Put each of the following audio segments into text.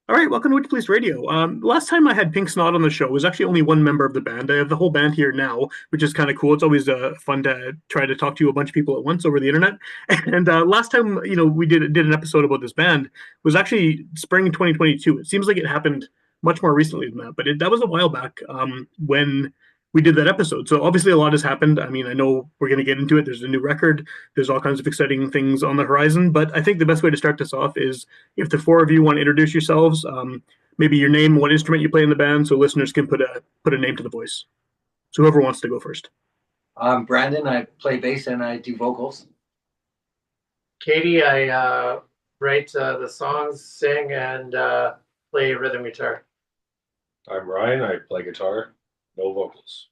All right, welcome to Witchpolice Radio. Last time I had Pink Snot on the show was actually only one member of the band. I have the whole band here now, which is kind of cool. It's always fun to try to talk to a bunch of people at once over the internet. And last time, we did an episode about this band was actually spring 2022. It seems like it happened much more recently than that, but that was a while back when we did that episode. So obviously a lot has happened. I mean, I know we're going to get into it. There's a new record. There's all kinds of exciting things on the horizon. But I think the best way to start this off is if the four of you want to introduce yourselves, maybe your name, what instrument you play in the band, so listeners can put a name to the voice. So whoever wants to go first. I'm Brandon. I play bass and I do vocals. Katie, I write the songs, sing, and play rhythm guitar. I'm Ryan. I play guitar, no vocals.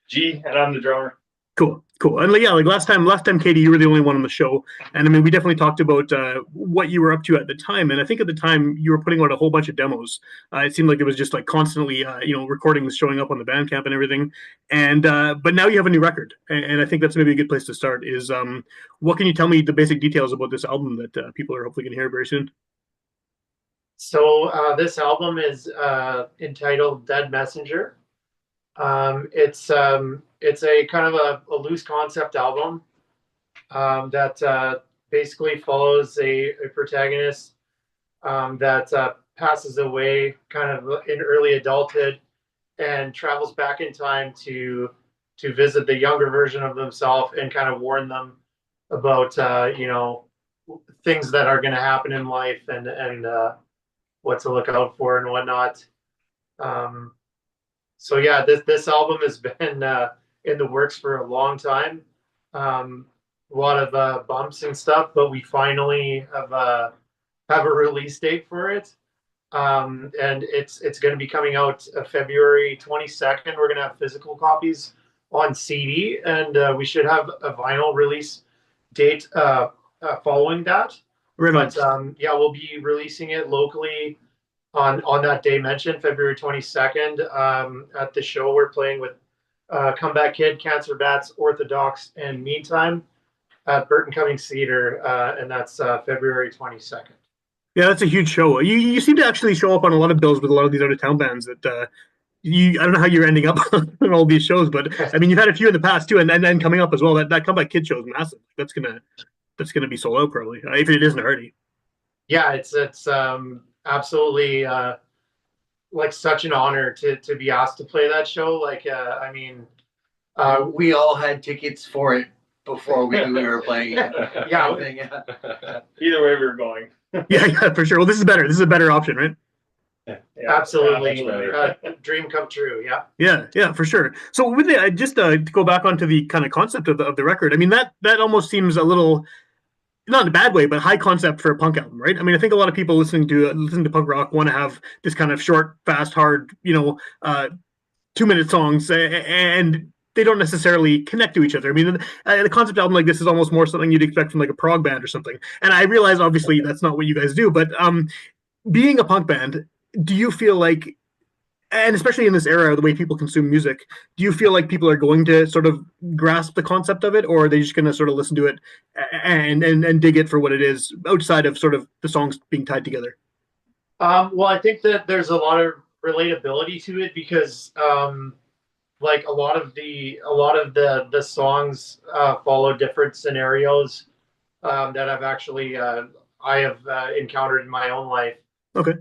G, and I'm the drummer. Cool. And yeah, like last time, Katie, you were the only one on the show, and I mean, we definitely talked about what you were up to at the time, and I think at the time you were putting out a whole bunch of demos. It seemed like it was just like constantly, recordings showing up on the Bandcamp and everything, and but now you have a new record, and I think that's maybe a good place to start. Is what can you tell me the basic details about this album that people are hopefully going to hear very soon? So this album is entitled Dead Messenger. It's a kind of a loose concept album that basically follows a protagonist that passes away kind of in early adulthood and travels back in time to visit the younger version of themselves and kind of warn them about things that are going to happen in life and what to look out for and whatnot. So yeah, this album has been in the works for a long time. A lot of bumps and stuff, but we finally have a release date for it. And it's going to be coming out February 22nd. We're going to have physical copies on CD, and we should have a vinyl release date following that. Right on. But yeah, we'll be releasing it locally on that day mentioned, February 22nd, at the show we're playing with Comeback Kid, Cancer Bats, Orthodox, and Meantime at Burton Cummings Theater, and that's February 22nd. Yeah, that's a huge show. You seem to actually show up on a lot of bills with a lot of these out of town bands that I don't know how you're ending up on all these shows, but I mean you've had a few in the past too, and then coming up as well. That Comeback Kid show is massive. That's gonna be sold out probably, if it isn't already. Yeah, it's absolutely like such an honor to be asked to play that show. Like I mean, we all had tickets for it before we knew we were playing it. Yeah. Either way, we were going. Yeah, for sure. Well, this is better. This is a better option, right? Yeah, absolutely. Dream come true. Yeah, for sure. So with the just to go back onto the kind of concept of the record, I mean that almost seems a little, not in a bad way, but high concept for a punk album, right? I mean, I think a lot of people listening to punk rock want to have this kind of short, fast, hard, 2-minute songs, and they don't necessarily connect to each other. I mean, the concept album like this is almost more something you'd expect from like a prog band or something. And I realize, obviously, that's not what you guys do, but being a punk band, do you feel like, and especially in this era, the way people consume music, do you feel like people are going to sort of grasp the concept of it, or are they just going to sort of listen to it and dig it for what it is, outside of sort of the songs being tied together? Well, I think that there's a lot of relatability to it because like a lot of the songs follow different scenarios that I've actually I have encountered in my own life. Okay.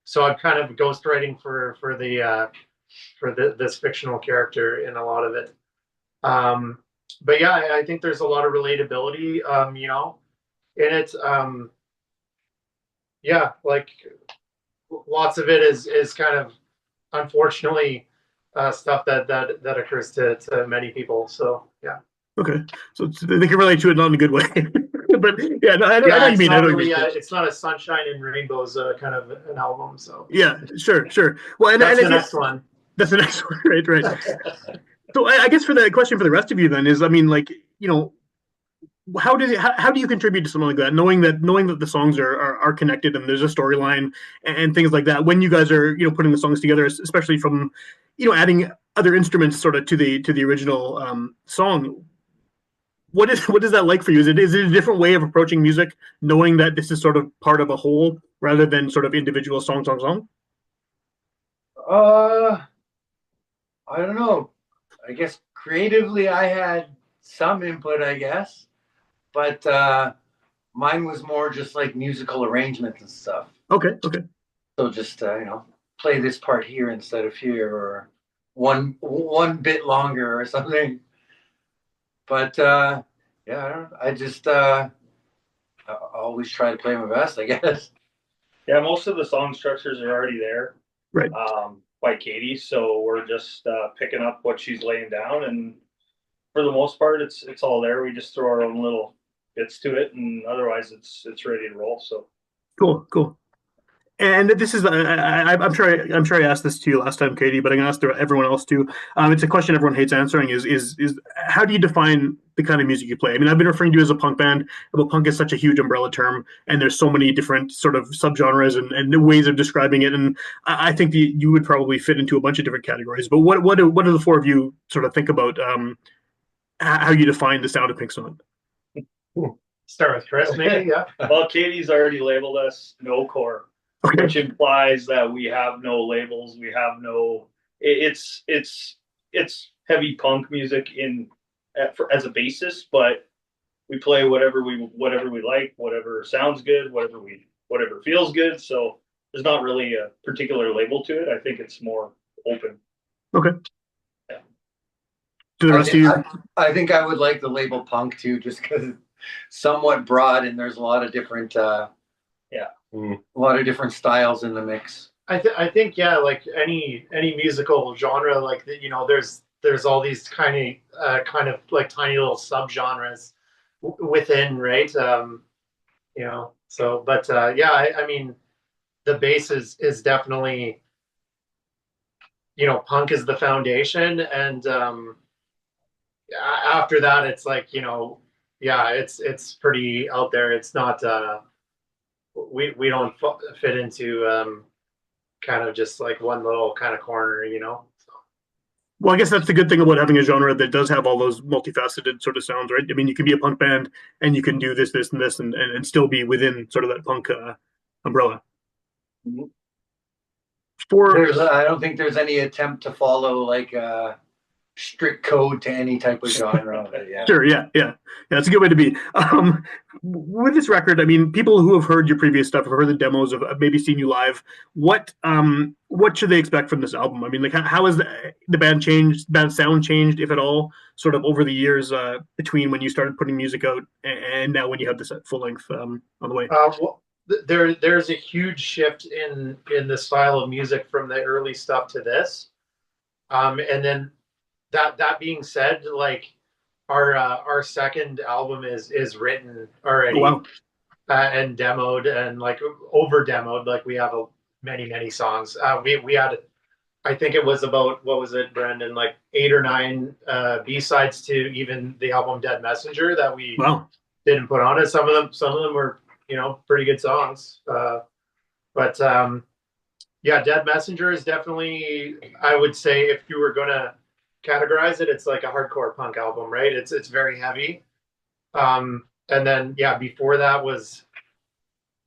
So I'm kind of ghostwriting for this fictional character in a lot of it. But yeah, I think there's a lot of relatability, in it. Yeah, like lots of it is kind of unfortunately stuff that occurs to many people. So yeah. Okay, so they can relate to it not in a good way. But yeah, no, I know what you mean. It's not a sunshine and rainbows kind of an album. So yeah, sure. Well, that's the next one. That's the next one, right. So I guess for the question for the rest of you then is, I mean, like, how do you contribute to something like that, knowing that the songs are connected and there's a storyline and things like that, when you guys are putting the songs together, especially from adding other instruments sort of to the original song. what is that like for you? Is it a different way of approaching music, knowing that this is sort of part of a whole rather than sort of individual song? Uh, I don't know. I guess creatively I had some input, I guess, but mine was more just like musical arrangements and stuff. Okay. So just play this part here instead of here, or one bit longer or something. But yeah, I don't know. I just I always try to play my best, I guess. Yeah, most of the song structures are already there, Right. by Katie, so we're just picking up what she's laying down, and for the most part, it's all there. We just throw our own little bits to it, and otherwise, it's ready to roll. So Cool. And this is I'm sure I asked this to you last time, Katie, but I'm gonna ask everyone else too. It's a question everyone hates answering. Is how do you define the kind of music you play? I mean, I've been referring to you as a punk band, but punk is such a huge umbrella term, and there's so many different sort of subgenres and ways of describing it. And I think that you would probably fit into a bunch of different categories. But what do the four of you sort of think about how you define the sound of Pink Snot? Start with Chris, maybe. Yeah. well, Katie's already labeled us no core, Okay. which implies that we have no labels. We have no. It's heavy punk music as a basis, but we play whatever we like, whatever sounds good, whatever feels good. So there's not really a particular label to it. I think it's more open. Okay. Yeah. To the rest of you, I think I would like the label punk too, just because it's somewhat broad and there's a lot of different styles in the mix. I think yeah, like any musical genre, like there's all these kind of like tiny little subgenres within, right? So but yeah, I mean the base is definitely punk is the foundation, and after that it's like yeah, it's pretty out there. It's not we don't fit into kind of just like one little kind of corner. So. well, I guess that's the good thing about having a genre that does have all those multifaceted sort of sounds, right? I mean, you can be a punk band and you can do this, and this, and still be within sort of that punk umbrella. I don't think there's any attempt to follow like a strict code to any type of genre. Yeah. Sure, yeah, that's a good way to be. With this record, I mean, people who have heard your previous stuff, have heard the demos, have maybe seen you live. What should they expect from this album? I mean, like, how has the band changed, band sound changed, if at all, sort of over the years between when you started putting music out and now when you have this full length on the way? Well, there's a huge shift in the style of music from the early stuff to this, and then that being said, like our second album is written already. Oh, wow. And demoed and like over demoed. Like we have many songs. We had, I think it was about, what was it, Brendan, like 8 or 9 B-sides to even the album Dead Messenger that we didn't put on it. Some of them were pretty good songs. But yeah, Dead Messenger is definitely, I would say, if you were gonna categorize it, it's like a hardcore punk album, right? It's very heavy. And then yeah, before that was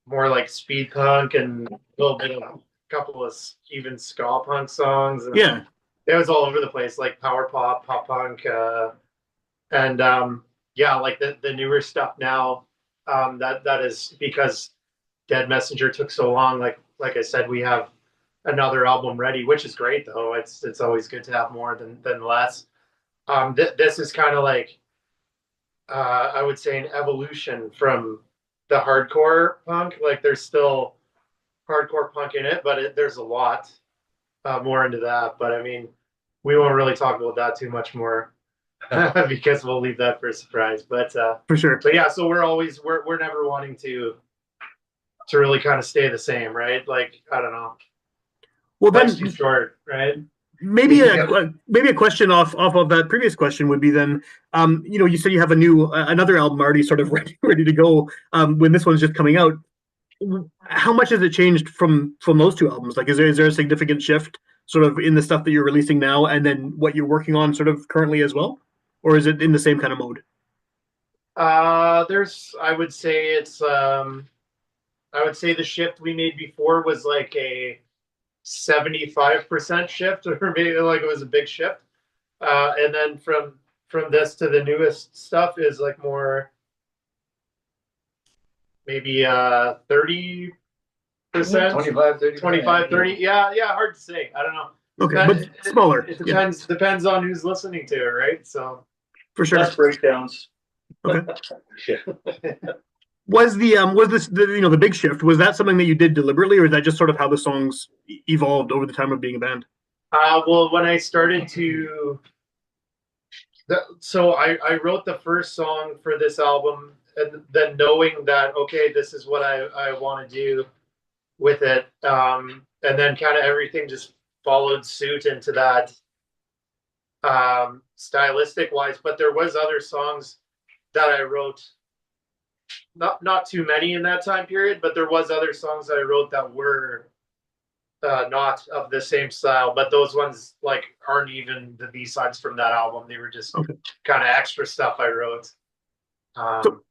more like speed punk and a little bit of a couple of even ska punk songs. And yeah, it was all over the place, like power pop punk, and yeah, like the newer stuff now. That is because Dead Messenger took so long. Like I said, we have another album ready, which is great though. It's always good to have more than less. This is kind of like I would say an evolution from the hardcore punk. Like there's still hardcore punk in it, but there's a lot more into that. But I mean, we won't really talk about that too much more because we'll leave that for a surprise. But for sure. But yeah, so we're never wanting to really kind of stay the same, right? Like I don't know. Well, then life's too short, right? Maybe a question off of that previous question would be then, you said you have another album already sort of ready to go when this one's just coming out. How much has it changed from those two albums? Like, is there a significant shift sort of in the stuff that you're releasing now and then what you're working on sort of currently as well, or is it in the same kind of mode? I would say I would say the shift we made before was like a 75% shift, or maybe like it was a big shift. And then from this to the newest stuff is like more maybe 30%, 25, 30. 25, 30. Yeah, yeah, hard to say. I don't know. Okay, but smaller. It depends on who's listening to it, right? So for sure. Less breakdowns. Okay. Yeah. Was the big shift, was that something that you did deliberately, or is that just sort of how the songs evolved over the time of being a band? Well, when I started to, so I wrote the first song for this album, and then knowing that okay, this is what I want to do with it, and then kind of everything just followed suit into that, stylistic wise. But there was other songs that I wrote, not too many in that time period, but there was other songs that I wrote that were not of the same style, but those ones like aren't even the B-sides from that album. They were just Okay. kind of extra stuff I wrote. So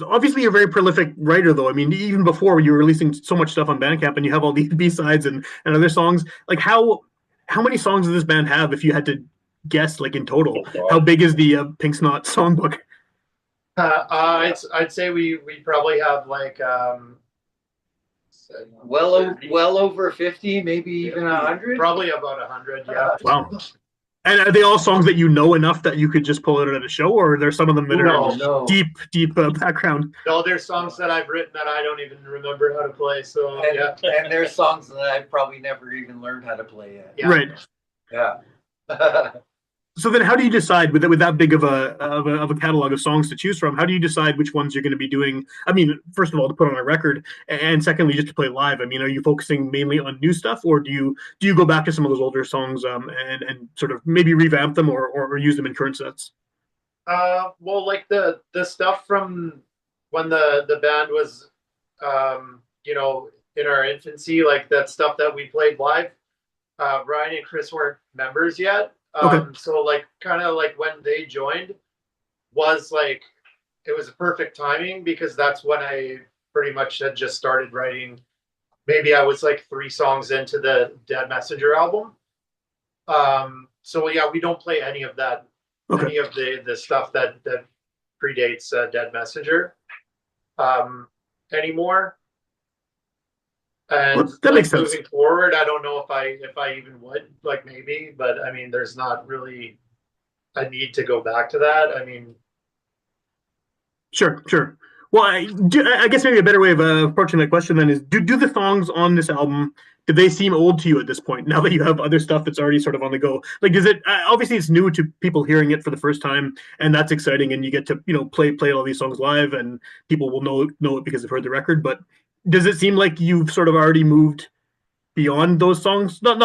obviously you're a very prolific writer, though. I mean, even before you were releasing so much stuff on Bandcamp, and you have all these B-sides and other songs. Like how many songs does this band have, if you had to guess, like in total? How big is the Pink Snot songbook? I'd say we probably have like well over 50, maybe even 100. probably about 100. Yeah. Wow. And are they all songs that you know enough that you could just pull out at a show, or are there some of them that are No. deep background? No, there's songs that I've written that I don't even remember how to play. So And, yeah. and there's songs that I've probably never even learned how to play yet. Yeah. Right. Yeah. So then, how do you decide with that big of a catalog of songs to choose from? How do you decide which ones you're going to be doing? I mean, first of all, to put on a record, and secondly, just to play live. I mean, are you focusing mainly on new stuff, or do you go back to some of those older songs and sort of maybe revamp them or use them in current sets? Well, like the stuff from when the band was, in our infancy, like that stuff that we played live. Ryan and Chris weren't members yet. Okay. So like kind of like when they joined was like, it was a perfect timing because that's when I pretty much had just started writing. Maybe I was like 3 songs into the Dead Messenger album. So yeah, we don't play any of that, any of the stuff that predates Dead Messenger anymore. And that makes sense. Moving forward, I don't know if I even would, like maybe, but I mean, there's not really a need to go back to that. I mean, Sure. Well, I guess maybe a better way of approaching that question then is: do the songs on this album, do they seem old to you at this point? Now that you have other stuff that's already sort of on the go, like does it? Obviously, it's new to people hearing it for the first time, and that's exciting. And you get to play all these songs live, and people will know it because they've heard the record. But does it seem like you've sort of already moved beyond those songs? Not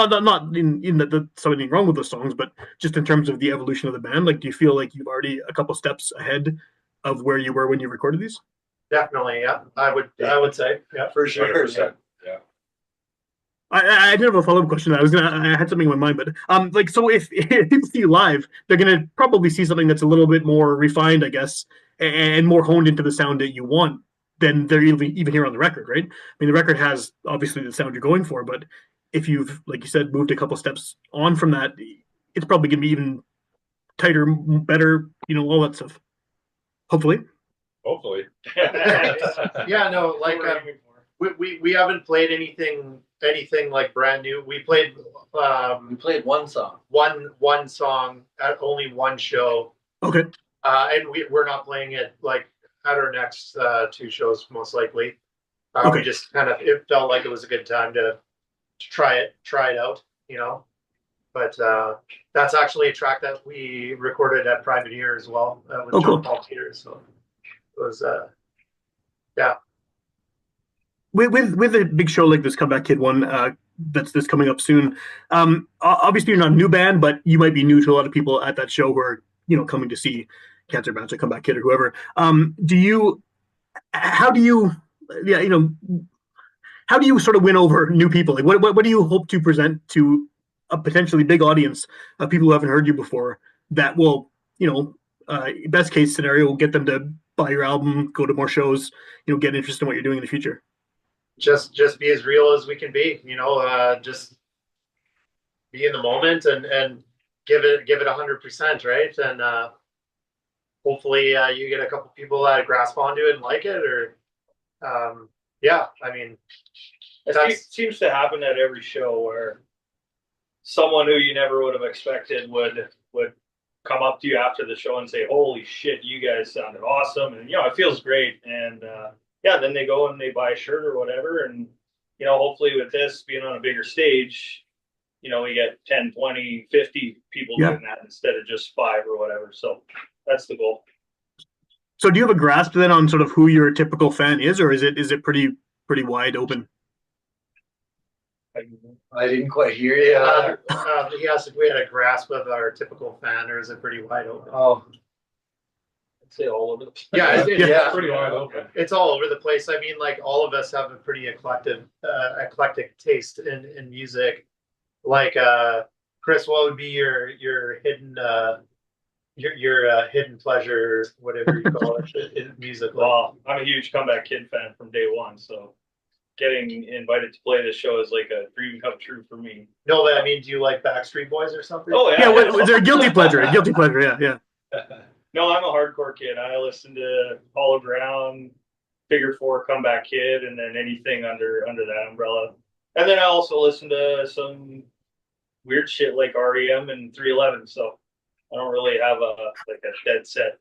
in that something wrong with those songs, but just in terms of the evolution of the band. Like, do you feel like you've already a couple steps ahead of where you were when you recorded these? definitely, yeah. I would say, yeah, For sure. 100%. Yeah. I did have a follow-up question. I had something in my mind, but like, so if people see you live, they're gonna probably see something that's a little bit more refined, I guess, and more honed into the sound that you want than they're even here on the record, right? I mean, the record has obviously the sound you're going for, but if you've, like you said, moved a couple steps on from that, it's probably gonna be even tighter, better, all that stuff. Hopefully. yeah. No, like we haven't played anything like brand new. We played We played one song. one song at only one show. Okay. And we're not playing it like at our next 2 shows, most likely. Okay. We just kind of, it felt like it was a good time to try it out, But that's actually a track that we recorded at Private Ear as well with John Paul Peters. So it was, yeah. With a big show like this Comeback Kid one that's coming up soon, obviously you're not a new band, but you might be new to a lot of people at that show who are coming to see Cancer Bounce or Comeback Kid or whoever. How do you sort of win over new people? Like, what do you hope to present to a potentially big audience of people who haven't heard you before that will best case scenario will get them to buy your album, go to more shows, get interested in what you're doing in the future. Just be as real as we can be, just be in the moment and give it 100%, right? And hopefully you get a couple people that grasp onto it and like it, or yeah, I mean, it seems to happen at every show where someone who you never would have expected would come up to you after the show and say, "Holy shit, you guys sounded awesome," and it feels great. And then they go and they buy a shirt or whatever, and hopefully with this being on a bigger stage, we get 10, 20, 50 people doing that instead of just 5 or whatever. So that's the goal. So do you have a grasp then on sort of who your typical fan is, or is it pretty wide open? I didn't quite hear you. He asked if we had a grasp of our typical fan, or is it pretty wide open? Oh, I'd say all of it. Yeah, it's pretty wide open. It's all over the place. I mean, like, all of us have a pretty eclectic taste in music. Like, Chris, what would be your hidden your hidden pleasure, whatever you call it, in music? Well, I'm a huge Comeback Kid fan from day one, so getting invited to play this show is like a dream come true for me. No, but I mean, do you like Backstreet Boys or something? Oh yeah. Was there a guilty pleasure? A guilty pleasure, yeah. No, I'm a hardcore kid. I listen to Hollow Ground, Figure 4, Comeback Kid, and then anything under that umbrella. And then I also listen to some weird shit like REM and 311. So I don't really have a dead set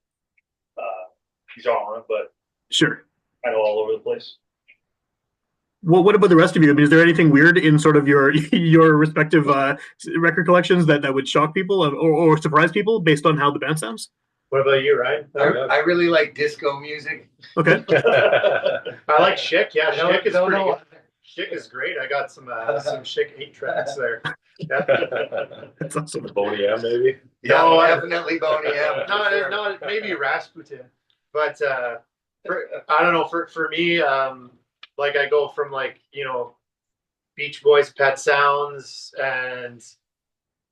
genre, but sure, kind of all over the place. Well, what about the rest of you? I mean, is there anything weird in sort of your respective record collections that would shock people or surprise people based on how the band sounds? What about you, Ryan? I really like disco music. Okay. I like Schick. Yeah, Schick is pretty good. Schick is great. I got some Schick 8 tracks there. Yeah. That's awesome. Boney M, maybe? Yeah, No, definitely Boney M. Not maybe Rasputin, but I don't know. For me, like, I go from Beach Boys, Pet Sounds, and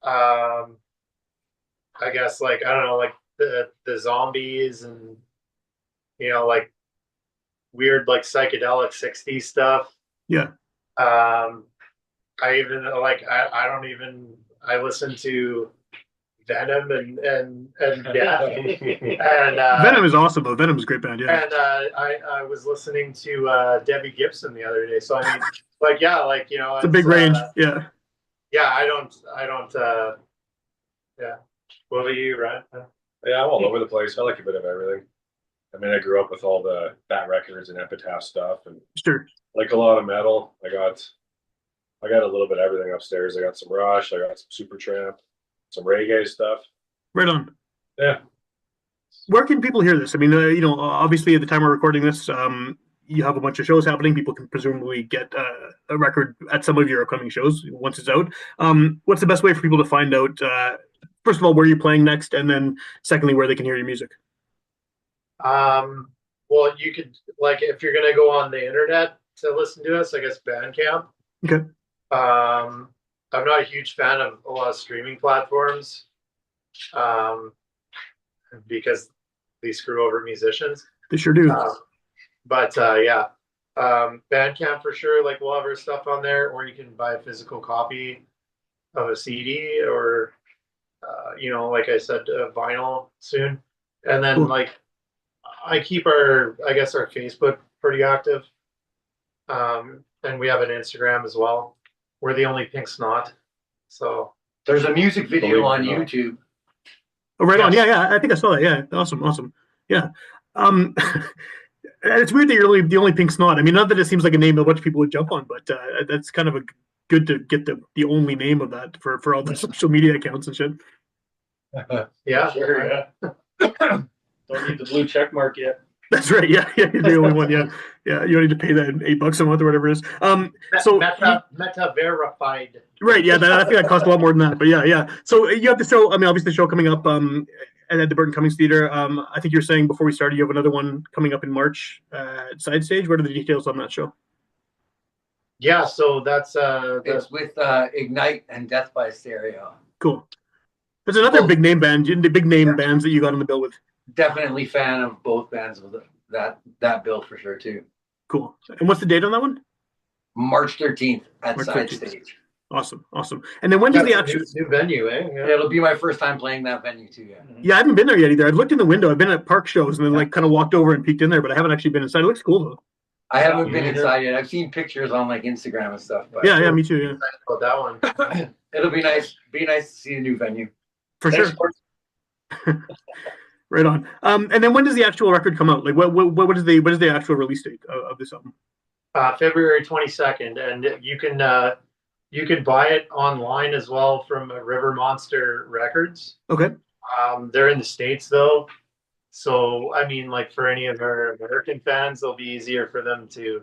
I guess I don't know, the Zombies, and like weird psychedelic 60s stuff. Yeah. I even I listen to Venom and yeah. And Venom is awesome though. Venom is a great band, yeah. And I was listening to Debbie Gibson the other day. So I mean, it's a big range. Yeah. Yeah, I don't yeah. What about you, Ryan? Yeah, I'm all over the place. I like a bit of everything. I mean, I grew up with all the Bat Records and Epitaph stuff, and sure, like a lot of metal. I got a little bit of everything upstairs. I got some Rush, I got some Supertramp, some reggae stuff. Right on. Yeah. Where can people hear this? I mean, obviously at the time we're recording this, you have a bunch of shows happening. People can presumably get a record at some of your upcoming shows once it's out. What's the best way for people to find out, first of all, where you're playing next, and then secondly, where they can hear your music? Well, you could, if you're going to go on the internet to listen to us, I guess Bandcamp. Okay. I'm not a huge fan of a lot of streaming platforms, because they screw over musicians. They sure do. But yeah, Bandcamp for sure. We'll have our stuff on there, or you can buy a physical copy of a CD, or like I said, vinyl soon. And then cool. I keep our Facebook pretty active, and we have an Instagram as well. We're the only Pink Snot. So there's a music video on YouTube. Oh, right on. Yeah. I think I saw that. Yeah. Awesome. Yeah. It's weird that you're the only Pink Snot. I mean, not that it seems like a name that a bunch of people would jump on, but that's kind of good to get the only name of that for all the social media accounts and shit. Yeah. Sure, yeah. Don't need the blue check mark yet. That's right. Yeah. You're the only one. Yeah. You don't need to pay that $8 a month or whatever it is. So Meta verified. Right. Yeah. I think that costs a lot more than that. But yeah. So you have the show. I mean, obviously the show coming up at the Burton Cummings Theater. I think you were saying before we started, you have another one coming up in March at Side Stage. What are the details on that show? Yeah. So that's it's with Ignite and Death by Stereo. Cool. There's another Both. big name band, the big name bands that you got on the bill with. Definitely fan of both bands with that bill for sure too. Cool. And what's the date on that one? March 13th at March Side 13th. Stage. Awesome. And then when does the That's a actual? new venue, eh? Yeah. It'll be my first time playing that venue too. Yeah. Yeah, I haven't been there yet either. I've looked in the window. I've been at park shows and then like kind of walked over and peeked in there, but I haven't actually been inside. It looks cool though. I haven't been Yeah. inside yet. I've seen pictures on like Instagram and stuff. But Yeah, me too. Yeah, About that one. it'll be nice. Be nice to see a new venue. for Thanks, sure. Mark. Right on. And then when does the actual record come out? Like, what is the actual release date of this album? February 22nd, and you can buy it online as well from River Monster Records. Okay. They're in the States though, so I mean, like for any of our American fans, it'll be easier for them to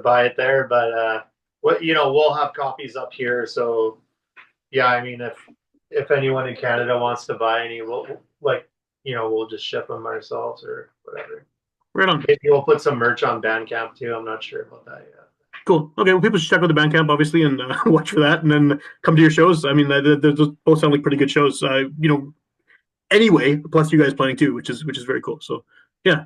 buy it there. But we'll have copies up here. So yeah, I mean, if anyone in Canada wants to buy any, we'll just ship them ourselves or whatever. Right on. Maybe we'll put some merch on Bandcamp too. I'm not sure about that yet. Cool. Okay. Well, people should check out the Bandcamp obviously and watch for that, and then come to your shows. I mean, those both sound like pretty good shows. Anyway, plus you guys playing too, which is very cool. So yeah,